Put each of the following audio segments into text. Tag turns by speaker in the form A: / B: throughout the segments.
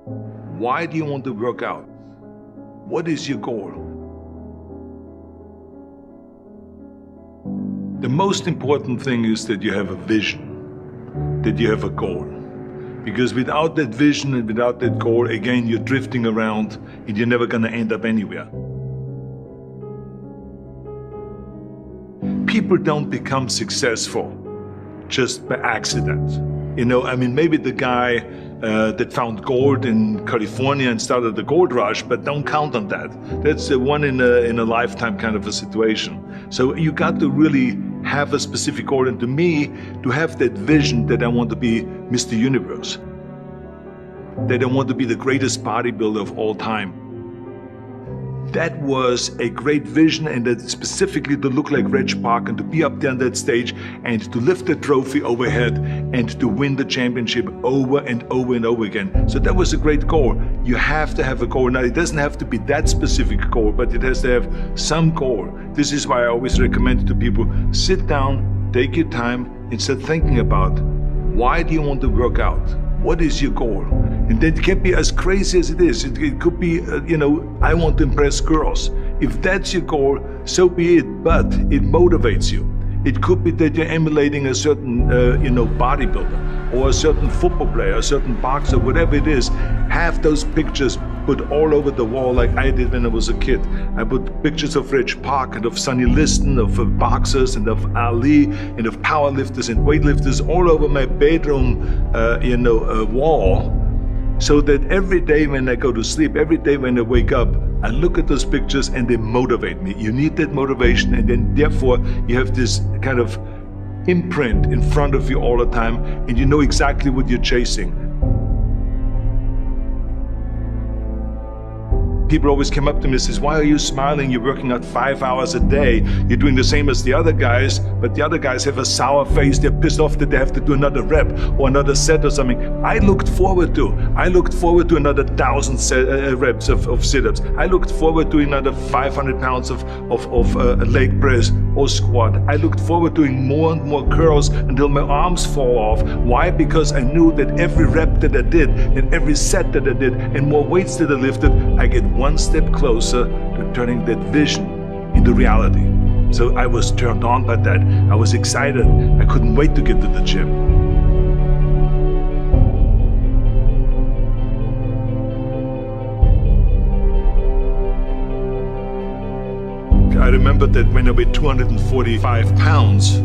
A: Why do you want to work out? What is your goal? The most important thing is that you have a vision, that you have a goal. Because without that vision and without that goal, again, you're drifting around and you're never gonna end up anywhere. People don't become successful just by accident. Maybe the guy that found gold in California and started the gold rush, but don't count on that. That's a one in a lifetime kind of a situation. So you got to really have a specific goal, and to me, to have that vision that I want to be Mr. Universe, that I want to be the greatest bodybuilder of all time. That was a great vision, and that specifically to look like Reg Park and to be up there on that stage and to lift the trophy overhead and to win the championship over and over and over again. So that was a great goal. You have to have a goal. Now, it doesn't have to be that specific goal, but it has to have some goal. This is why I always recommend to people, sit down, take your time, and start thinking about, why do you want to work out? What is your goal? And that can be as crazy as it is. It could be, I want to impress girls. If that's your goal, so be it, but it motivates you. It could be that you're emulating a certain, bodybuilder or a certain football player, a certain boxer, whatever it is. Have those pictures put all over the wall like I did when I was a kid. I put pictures of Reg Park and of Sonny Liston, of boxers and of Ali and of powerlifters and weightlifters all over my bedroom, wall. So that every day when I go to sleep, every day when I wake up, I look at those pictures and they motivate me. You need that motivation, and then therefore you have this kind of imprint in front of you all the time, and you know exactly what you're chasing. People always come up to me and says, why are you smiling? You're working out 5 hours a day. You're doing the same as the other guys, but the other guys have a sour face. They're pissed off that they have to do another rep or another set or something. I looked forward to another 1,000 reps of sit-ups. I looked forward to another 500 pounds of leg press or squat. I looked forward to doing more and more curls until my arms fall off. Why? Because I knew that every rep that I did and every set that I did and more weights that I lifted, I get one step closer to turning that vision into reality. So I was turned on by that. I was excited. I couldn't wait to get to the gym. I remember that when I weighed 245 pounds,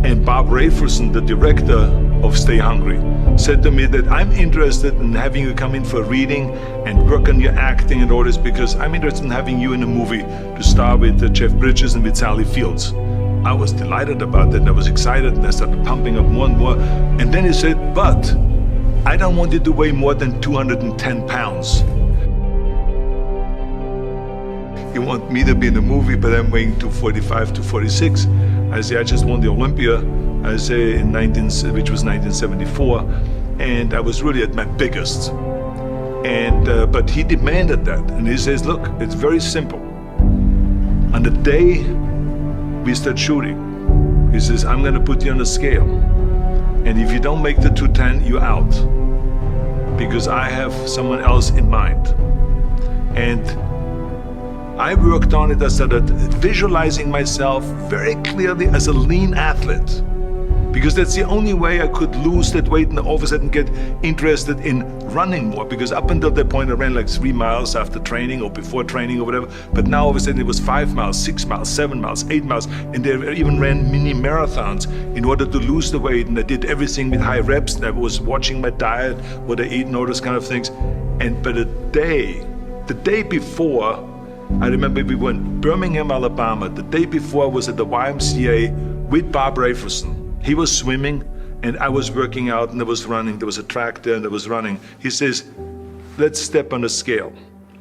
A: and Bob Rafelson, the director of Stay Hungry, said to me that I'm interested in having you come in for a reading and work on your acting and all this, because I'm interested in having you in a movie to star with Jeff Bridges and with Sally Fields. I was delighted about that, and I was excited, and I started pumping up more and more. And then he said, but I don't want you to weigh more than 210 pounds. You want me to be in the movie, but I'm weighing 245, 246. I say, I just won the Olympia, I say, which was 1974, and I was really at my biggest. And but he demanded that, and he says, look, it's very simple. On the day we start shooting, he says, I'm gonna put you on a scale, and if you don't make the 210, you're out, because I have someone else in mind. And I worked on it. I started visualizing myself very clearly as a lean athlete, because that's the only way I could lose that weight and all of a sudden get interested in running more. Because up until that point I ran like 3 miles after training or before training or whatever, but now all of a sudden it was 5 miles, 6 miles, 7 miles, 8 miles, and they even ran mini marathons in order to lose the weight, and I did everything with high reps, and I was watching my diet, what I eat and all those kind of things. And but the day before, I remember we were in Birmingham, Alabama. The day before I was at the YMCA with Bob Rafelson. He was swimming and I was working out and I was running. There was a track there and I was running. He says, let's step on the scale.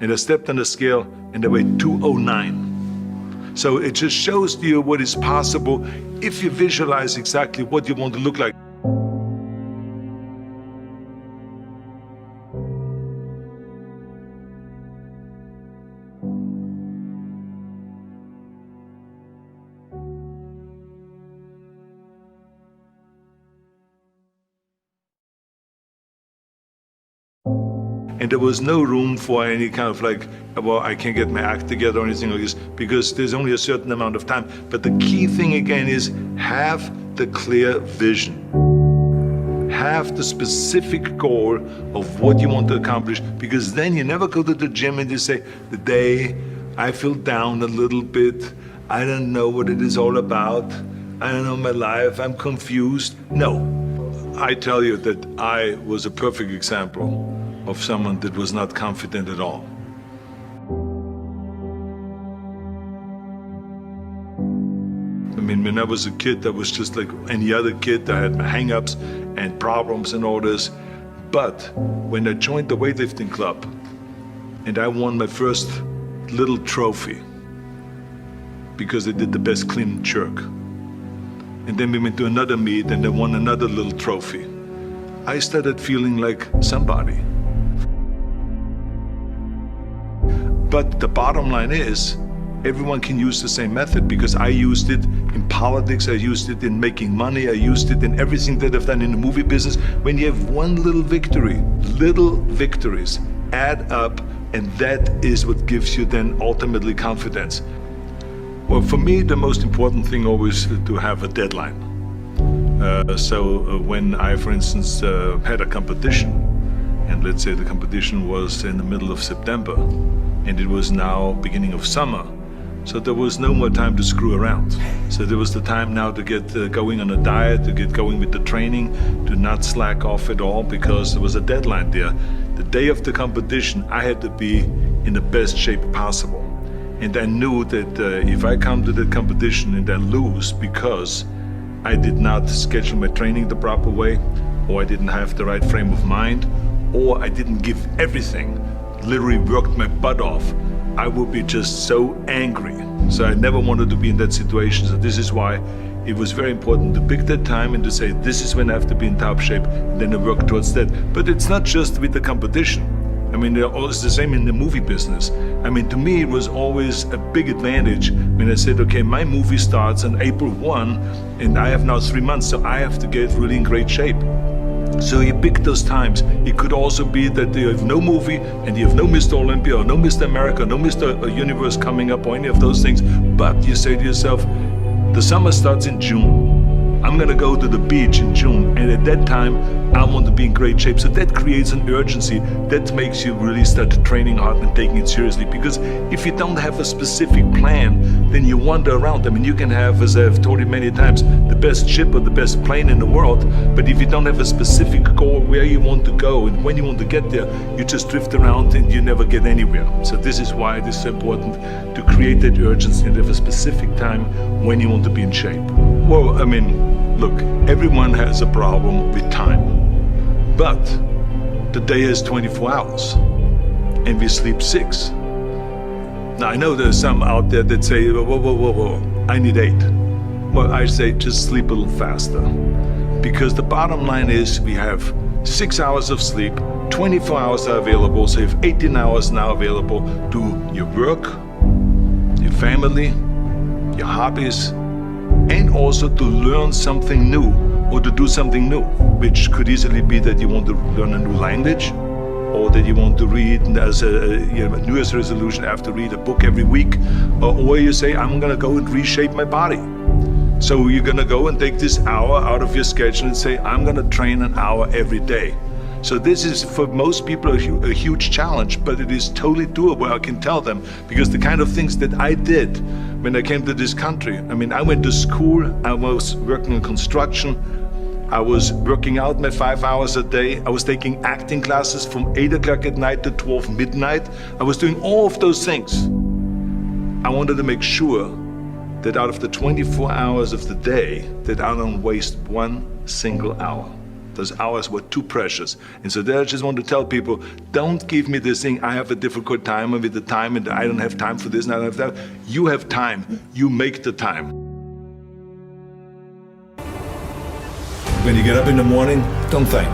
A: And I stepped on the scale and I weighed 209. So it just shows you what is possible if you visualize exactly what you want to look like. And there was no room for any kind of like, well, I can't get my act together or anything like this, because there's only a certain amount of time. But the key thing again is have the clear vision. Have the specific goal of what you want to accomplish, because then you never go to the gym and you say, the day I feel down a little bit, I don't know what it is all about, I don't know my life, I'm confused. No, I tell you that I was a perfect example of someone that was not confident at all. I mean, when I was a kid, I was just like any other kid. I had my hang-ups and problems and all this. But when I joined the weightlifting club and I won my first little trophy because I did the best clean and jerk, and then we went to another meet and I won another little trophy, I started feeling like somebody. But the bottom line is, everyone can use the same method, because I used it in politics, I used it in making money, I used it in everything that I've done in the movie business. When you have one little victory, little victories add up, and that is what gives you then ultimately confidence. Well, for me, the most important thing always to have a deadline. When I, for instance, had a competition, and let's say the competition was in the middle of September, and it was now beginning of summer, so there was no more time to screw around. So there was the time now to get going on a diet, to get going with the training, to not slack off at all, because there was a deadline there. The day of the competition, I had to be in the best shape possible. And I knew that if I come to the competition and I lose because I did not schedule my training the proper way, or I didn't have the right frame of mind, or I didn't give everything, literally worked my butt off, I would be just so angry. So I never wanted to be in that situation. So this is why it was very important to pick that time and to say, this is when I have to be in top shape, and then I work towards that. But it's not just with the competition. I mean, it's the same in the movie business. I mean, to me, it was always a big advantage when I said, okay, my movie starts on April 1, and I have now 3 months, so I have to get really in great shape. So you pick those times. It could also be that you have no movie and you have no Mr. Olympia or no Mr. America, no Mr. Universe coming up or any of those things. But you say to yourself, the summer starts in June. I'm gonna go to the beach in June, and at that time I want to be in great shape. So that creates an urgency that makes you really start training hard and taking it seriously. Because if you don't have a specific plan, then you wander around. I mean, you can have, as I've told you many times, the best ship or the best plane in the world, but if you don't have a specific goal where you want to go and when you want to get there, you just drift around and you never get anywhere. So this is why it is so important to create that urgency and have a specific time when you want to be in shape. Well, I mean, look, everyone has a problem with time, but the day has 24 hours and we sleep 6. Now, I know there's some out there that say, whoa, I need 8. Well, I say just sleep a little faster, because the bottom line is we have 6 hours of sleep, 24 hours are available, so you have 18 hours now available to your work, your family, your hobbies, and also to learn something new or to do something new, which could easily be that you want to learn a new language, or that you want to read as a New Year's resolution, I have to read a book every week, or you say, I'm gonna go and reshape my body. So you're gonna go and take this hour out of your schedule and say, I'm gonna train an hour every day. So this is, for most people, a huge challenge, but it is totally doable, I can tell them, because the kind of things that I did when I came to this country, I mean, I went to school, I was working in construction, I was working out my 5 hours a day, I was taking acting classes from 8 o'clock at night to 12 midnight, I was doing all of those things. I wanted to make sure that out of the 24 hours of the day, that I don't waste one single hour. Those hours were too precious. And so there I just want to tell people, don't give me this thing, I have a difficult time with the time and I don't have time for this and I don't have that. You have time, you make the time. When you get up in the morning, don't think.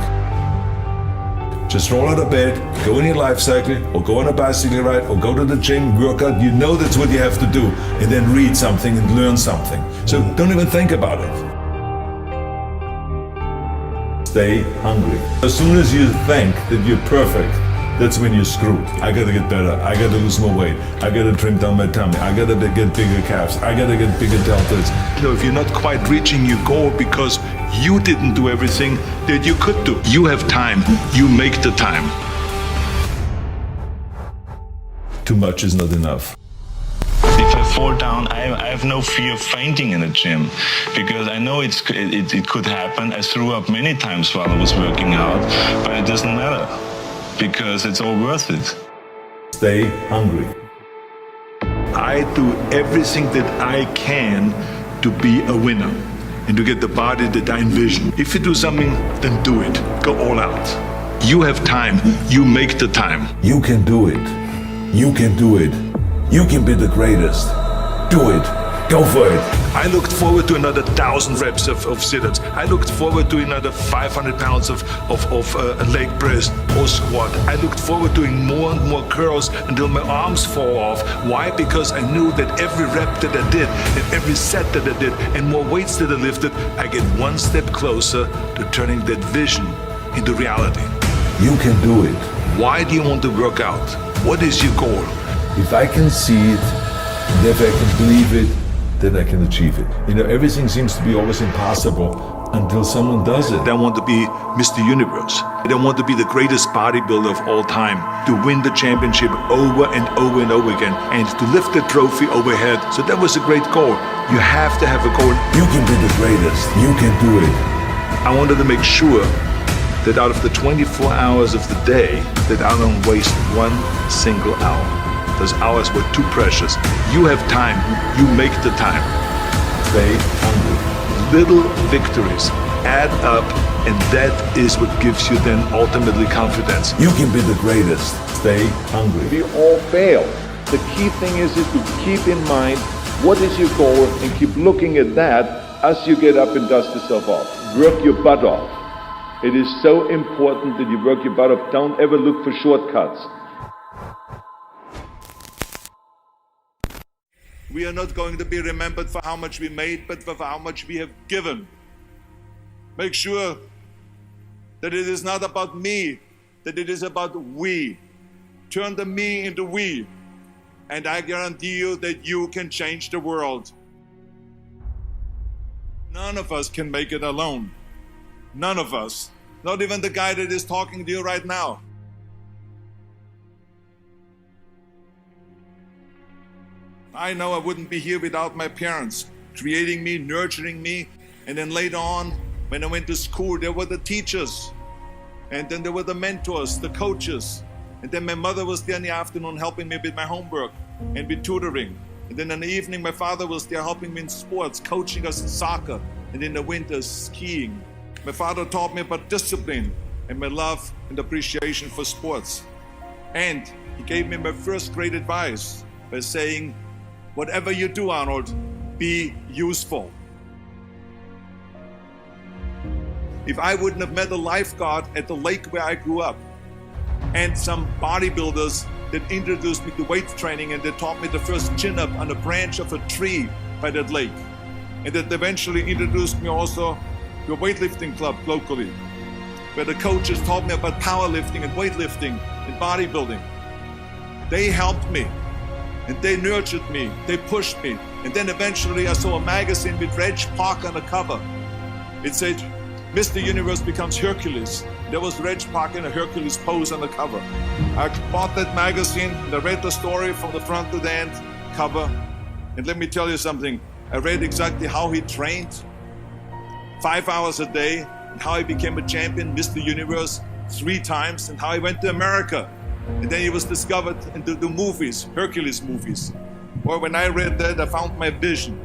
A: Just roll out of bed, go in your life cycle, or go on a bicycle ride, or go to the gym, work out. You know that's what you have to do. And then read something and learn something. So don't even think about it. Stay hungry. As soon as you think that you're perfect, that's when you're screwed. I gotta get better. I gotta lose more weight. I gotta trim down my tummy. I gotta get bigger calves. I gotta get bigger deltoids. If you're not quite reaching your goal because you didn't do everything that you could do, you have time. You make the time. Too much is not enough.
B: If I fall down, I have no fear of fainting in the gym because I know it could happen. I threw up many times while I was working out, but it doesn't matter because it's all worth it.
A: Stay hungry. I do everything that I can to be a winner and to get the body that I envision. If you do something, then do it. Go all out. You have time. You make the time.
C: You can do it. You can do it. You can be the greatest. Do it. Go for it.
A: I looked forward to another 1,000 reps of sit-ups. I looked forward to another 500 pounds of leg press or squat. I looked forward to doing more and more curls until my arms fall off. Why? Because I knew that every rep that I did and every set that I did and more weights that I lifted, I get one step closer to turning that vision into reality.
C: You can do it.
A: Why do you want to work out? What is your goal?
C: If I can see it, and if I can believe it, then I can achieve it.
A: Everything seems to be always impossible until someone does it. I want to be Mr. Universe. I want to be the greatest bodybuilder of all time, to win the championship over and over and over again, and to lift the trophy overhead. So that was a great goal. You have to have a goal.
C: You can be the greatest. You can do it.
A: I wanted to make sure that out of the 24 hours of the day, that I don't waste one single hour. Those hours were too precious. You have time. You make the time.
C: Stay hungry.
A: Little victories add up, and that is what gives you then ultimately confidence.
C: You can be the greatest. Stay hungry.
D: We all fail. The key thing is to keep in mind what is your goal and keep looking at that as you get up and dust yourself off. Work your butt off. It is so important that you work your butt off. Don't ever look for shortcuts.
E: We are not going to be remembered for how much we made, but for how much we have given. Make sure that it is not about me, that it is about we. Turn the me into we, and I guarantee you that you can change the world. None of us can make it alone. None of us. Not even the guy that is talking to you right now. I know I wouldn't be here without my parents, creating me, nurturing me, and then later on, when I went to school, there were the teachers, and then there were the mentors, the coaches, and then my mother was there in the afternoon helping me with my homework and with tutoring, and then in the evening my father was there helping me in sports, coaching us in soccer, and in the winter skiing. My father taught me about discipline and my love and appreciation for sports, and he gave me my first great advice by saying, whatever you do, Arnold, be useful. If I wouldn't have met a lifeguard at the lake where I grew up, and some bodybuilders that introduced me to weight training and that taught me the first chin-up on a branch of a tree by that lake, and that eventually introduced me also to a weightlifting club locally, where the coaches taught me about powerlifting and weightlifting and bodybuilding. They helped me. And they nurtured me, they pushed me. And then eventually I saw a magazine with Reg Park on the cover. It said, Mr. Universe becomes Hercules. There was Reg Park in a Hercules pose on the cover. I bought that magazine and I read the story from the front to the end cover. And let me tell you something, I read exactly how he trained 5 hours a day, and how he became a champion, Mr. Universe, 3 times, and how he went to America. And then he was discovered in the movies, Hercules movies. Or when I read that, I found my vision.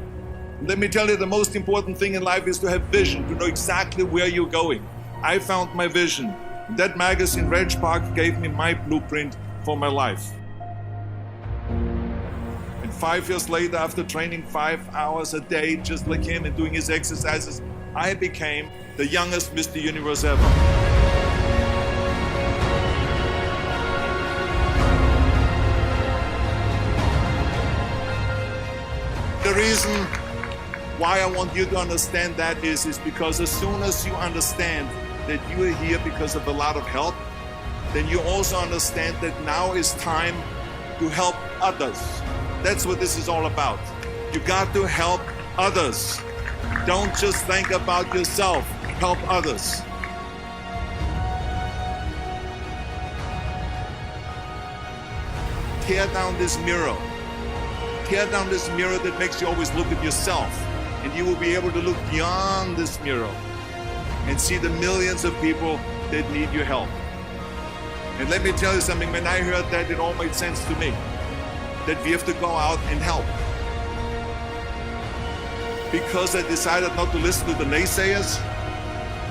E: And let me tell you, the most important thing in life is to have vision, to know exactly where you're going. I found my vision. And that magazine, Reg Park, gave me my blueprint for my life. And 5 years later, after training 5 hours a day, just like him, and doing his exercises, I became the youngest Mr. Universe ever. The reason why I want you to understand that is because as soon as you understand that you are here because of a lot of help, then you also understand that now is time to help others. That's what this is all about. You got to help others. Don't just think about yourself, help others. Tear down this mirror. Tear down this mirror that makes you always look at yourself. And you will be able to look beyond this mirror and see the millions of people that need your help. And let me tell you something, when I heard that, it all made sense to me. That we have to go out and help. Because I decided not to listen to the naysayers,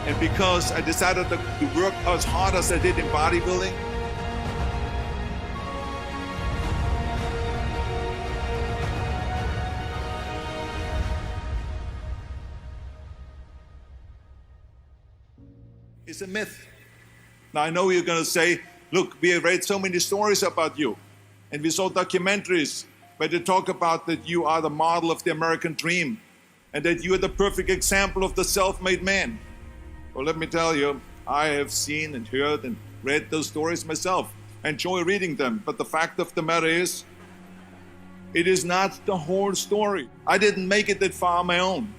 E: and because I decided to work as hard as I did in bodybuilding, it's a myth. Now I know you're going to say, look, we have read so many stories about you, and we saw documentaries where they talk about that you are the model of the American dream, and that you are the perfect example of the self-made man. Well, let me tell you, I have seen and heard and read those stories myself. I enjoy reading them, but the fact of the matter is, it is not the whole story. I didn't make it that far on my own.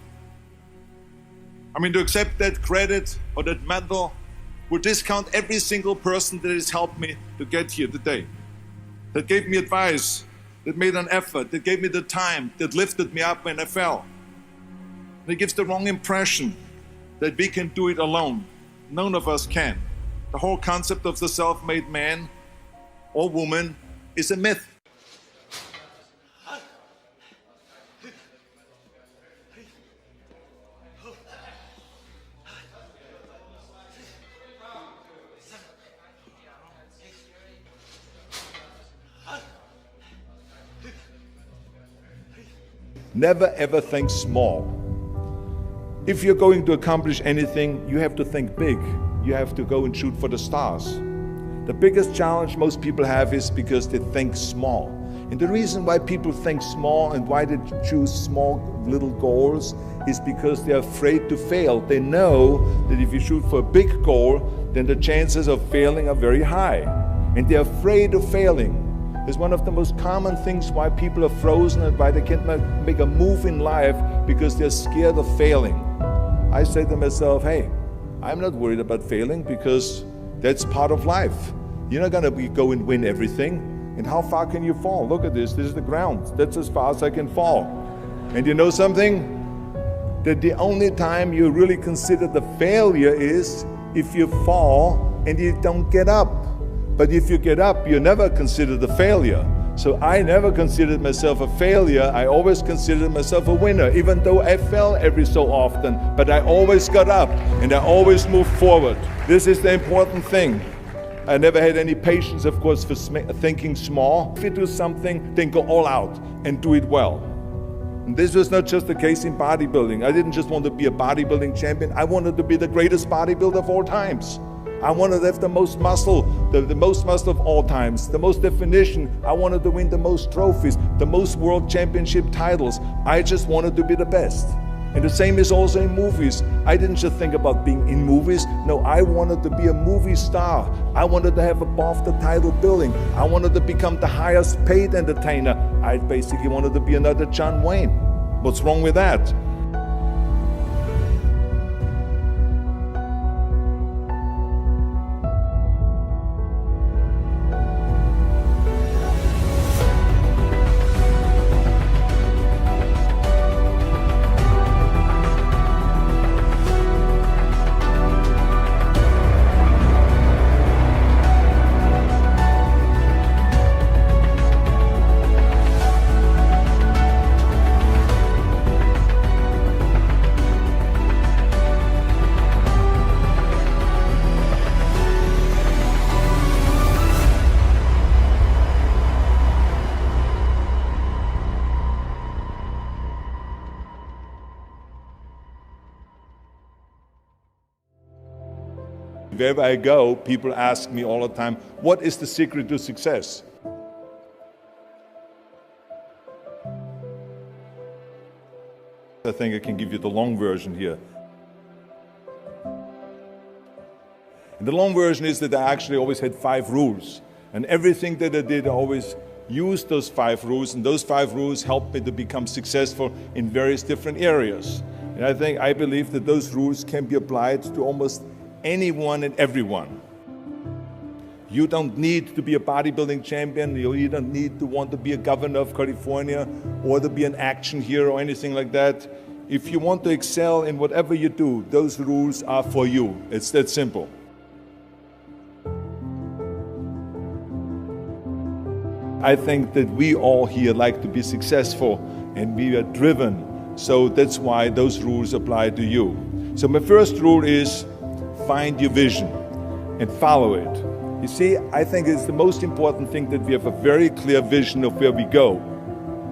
E: I mean, to accept that credit or that medal would discount every single person that has helped me to get here today, that gave me advice, that made an effort, that gave me the time, that lifted me up when I fell. It gives the wrong impression that we can do it alone. None of us can. The whole concept of the self-made man or woman is a myth.
D: Never ever think small. If you're going to accomplish anything, you have to think big. You have to go and shoot for the stars. The biggest challenge most people have is because they think small. And the reason why people think small and why they choose small little goals is because they're afraid to fail. They know that if you shoot for a big goal, then the chances of failing are very high. And they're afraid of failing. It's one of the most common things why people are frozen and why they can't make a move in life, because they're scared of failing. I say to myself, hey, I'm not worried about failing because that's part of life. You're not gonna go and win everything. And how far can you fall? Look at this is the ground. That's as far as I can fall. And you know something? That the only time you really consider the failure is if you fall and you don't get up. But if you get up, you never consider the failure. So I never considered myself a failure. I always considered myself a winner, even though I fell every so often. But I always got up and I always moved forward. This is the important thing. I never had any patience, of course, for thinking small. If you do something, then go all out and do it well. And this was not just the case in bodybuilding. I didn't just want to be a bodybuilding champion. I wanted to be the greatest bodybuilder of all times. I wanted to have the most muscle, the most muscle of all times, the most definition. I wanted to win the most trophies, the most world championship titles. I just wanted to be the best. And the same is also in movies. I didn't just think about being in movies. No, I wanted to be a movie star. I wanted to have above the title billing. I wanted to become the highest paid entertainer. I basically wanted to be another John Wayne. What's wrong with that? Wherever I go, people ask me all the time, what is the secret to success? I think I can give you the long version here. And the long version is that I actually always had 5 rules. And everything that I did, I always used those 5 rules, and those 5 rules helped me to become successful in various different areas. And I believe that those rules can be applied to almost anyone and everyone. You don't need to be a bodybuilding champion, you don't need to want to be a governor of California or to be an action hero or anything like that. If you want to excel in whatever you do, those rules are for you. It's that simple. I think that we all here like to be successful and we are driven. So that's why those rules apply to you. So my first rule is find your vision and follow it. You see, I think it's the most important thing that we have a very clear vision of where we go.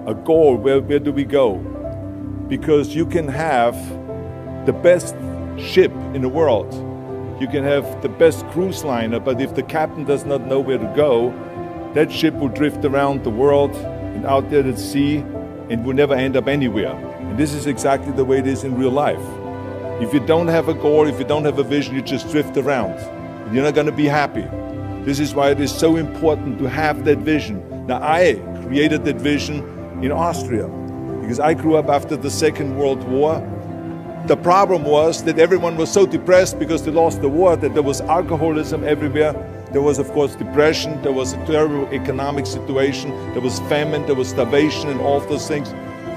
D: A goal, where do we go? Because you can have the best ship in the world. You can have the best cruise liner, but if the captain does not know where to go, that ship will drift around the world and out there at sea and will never end up anywhere. And this is exactly the way it is in real life. If you don't have a goal, if you don't have a vision, you just drift around. You're not going to be happy. This is why it is so important to have that vision. Now, I created that vision in Austria because I grew up after the Second World War. The problem was that everyone was so depressed because they lost the war that there was alcoholism everywhere. There was, of course, depression. There was a terrible economic situation. There was famine. There was starvation and all of those things.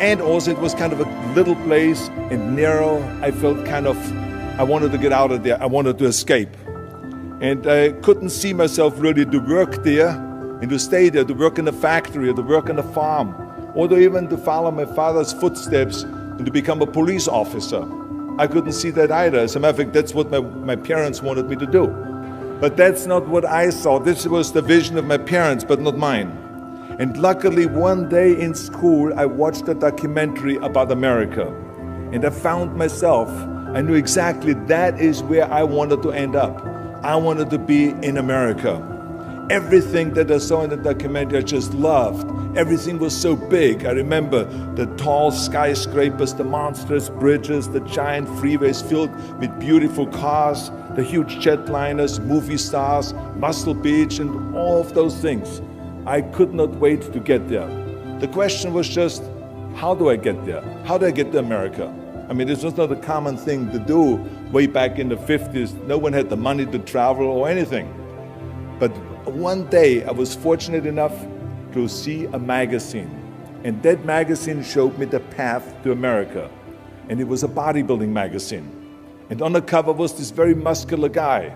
D: And also it was kind of a little place and narrow. I felt I wanted to get out of there. I wanted to escape. And I couldn't see myself really to work there and to stay there, to work in a factory or to work on a farm, or to even to follow my father's footsteps and to become a police officer. I couldn't see that either. As a matter of fact, that's what my parents wanted me to do. But that's not what I saw. This was the vision of my parents, but not mine. And luckily, one day in school, I watched a documentary about America. And I found myself, I knew exactly that is where I wanted to end up. I wanted to be in America. Everything that I saw in the documentary, I just loved. Everything was so big. I remember the tall skyscrapers, the monstrous bridges, the giant freeways filled with beautiful cars, the huge jetliners, movie stars, Muscle Beach, and all of those things. I could not wait to get there. The question was just, how do I get there? How do I get to America? I mean, this was not a common thing to do way back in the 50s. No one had the money to travel or anything. But one day I was fortunate enough to see a magazine. And that magazine showed me the path to America. And it was a bodybuilding magazine. And on the cover was this very muscular guy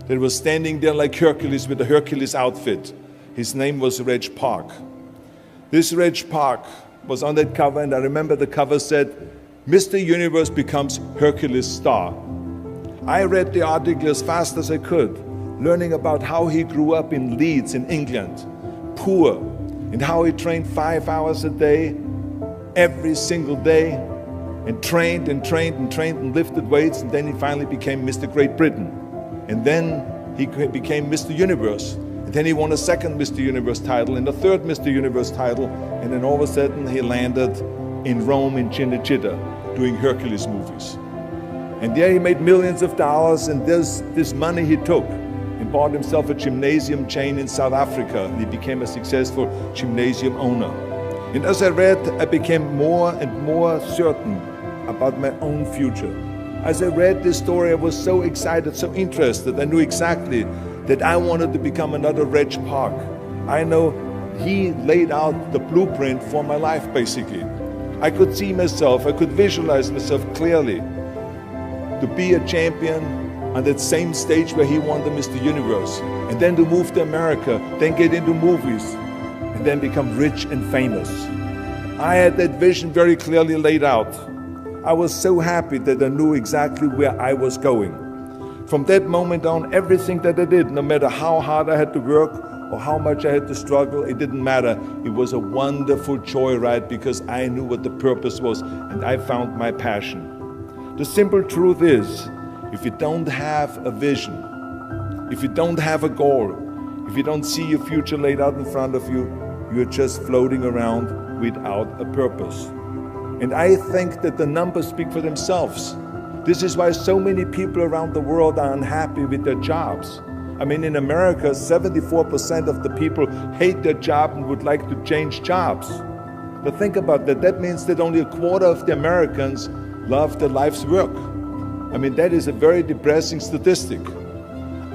D: that was standing there like Hercules with a Hercules outfit. His name was Reg Park. This Reg Park was on that cover, and I remember the cover said, Mr. Universe becomes Hercules star. I read the article as fast as I could, learning about how he grew up in Leeds in England, poor, and how he trained 5 hours a day, every single day, and trained and trained and trained and lifted weights, and then he finally became Mr. Great Britain. And then he became Mr. Universe. And then he won a second Mr. Universe title and a third Mr. Universe title, and then all of a sudden he landed in Rome in Cinecittà doing Hercules movies. And there he made millions of dollars, and this money he took and bought himself a gymnasium chain in South Africa, and he became a successful gymnasium owner. And as I read, I became more and more certain about my own future. As I read this story, I was so excited, so interested. I knew exactly that I wanted to become another Reg Park. I know he laid out the blueprint for my life, basically. I could see myself, I could visualize myself clearly to be a champion on that same stage where he won the Mr. Universe, and then to move to America, then get into movies, and then become rich and famous. I had that vision very clearly laid out. I was so happy that I knew exactly where I was going. From that moment on, everything that I did, no matter how hard I had to work or how much I had to struggle, it didn't matter. It was a wonderful joyride because I knew what the purpose was and I found my passion. The simple truth is, if you don't have a vision, if you don't have a goal, if you don't see your future laid out in front of you, you're just floating around without a purpose. And I think that the numbers speak for themselves. This is why so many people around the world are unhappy with their jobs. I mean, in America, 74% of the people hate their job and would like to change jobs. But think about that. That means that only a quarter of the Americans love their life's work. I mean, that is a very depressing statistic.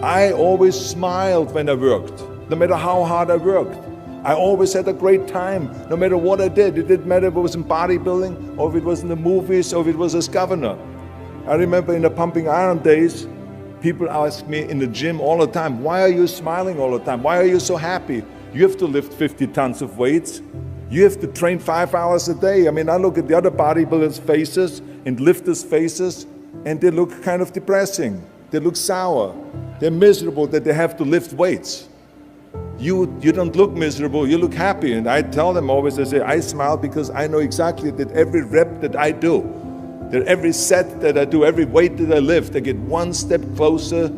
D: I always smiled when I worked, no matter how hard I worked. I always had a great time, no matter what I did. It didn't matter if it was in bodybuilding, or if it was in the movies, or if it was as governor. I remember in the pumping iron days, people ask me in the gym all the time, why are you smiling all the time? Why are you so happy? You have to lift 50 tons of weights. You have to train 5 hours a day. I mean, I look at the other bodybuilders' faces and lifters' faces, and they look kind of depressing. They look sour. They're miserable that they have to lift weights. You don't look miserable, you look happy. And I tell them always, I say, I smile because I know exactly that every rep that I do, that every set that I do, every weight that I lift, I get one step closer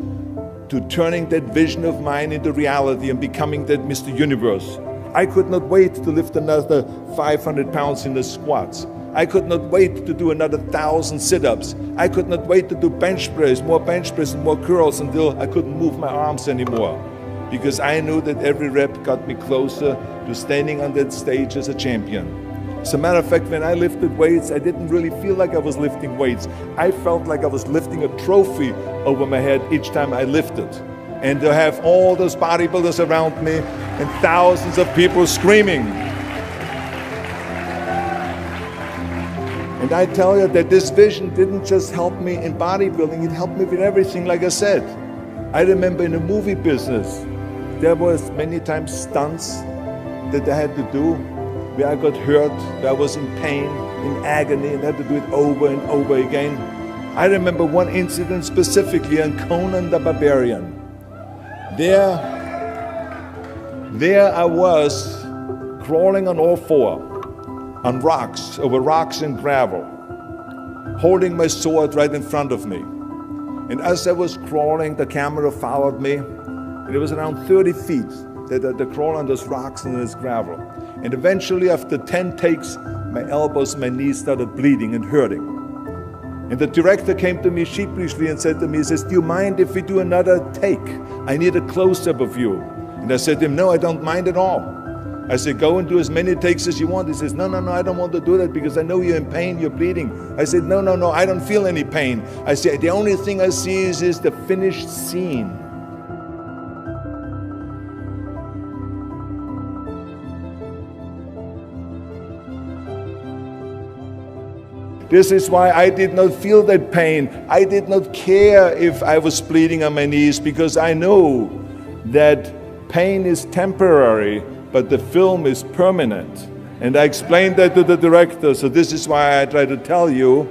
D: to turning that vision of mine into reality and becoming that Mr. Universe. I could not wait to lift another 500 pounds in the squats. I could not wait to do another 1,000 sit-ups. I could not wait to do bench press, more bench press and more curls until I couldn't move my arms anymore. Because I knew that every rep got me closer to standing on that stage as a champion. As a matter of fact, when I lifted weights, I didn't really feel like I was lifting weights. I felt like I was lifting a trophy over my head each time I lifted. And to have all those bodybuilders around me and thousands of people screaming. And I tell you that this vision didn't just help me in bodybuilding, it helped me with everything, like I said. I remember in the movie business, there was many times stunts that I had to do where I got hurt, where I was in pain, in agony, and had to do it over and over again. I remember one incident specifically on Conan the Barbarian. There I was crawling on all four, on rocks, over rocks and gravel, holding my sword right in front of me. And as I was crawling, the camera followed me, and it was around 30 feet that I crawl on those rocks and this gravel. And eventually, after 10 takes, my elbows, my knees started bleeding and hurting. And the director came to me sheepishly and said to me, he says, do you mind if we do another take? I need a close-up of you. And I said to him, no, I don't mind at all. I said, go and do as many takes as you want. He says, no, I don't want to do that because I know you're in pain, you're bleeding. I said, no, I don't feel any pain. I said, the only thing I see is the finished scene. This is why I did not feel that pain. I did not care if I was bleeding on my knees because I know that pain is temporary, but the film is permanent. And I explained that to the director, so this is why I try to tell you,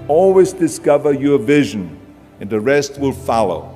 D: always discover your vision, and the rest will follow.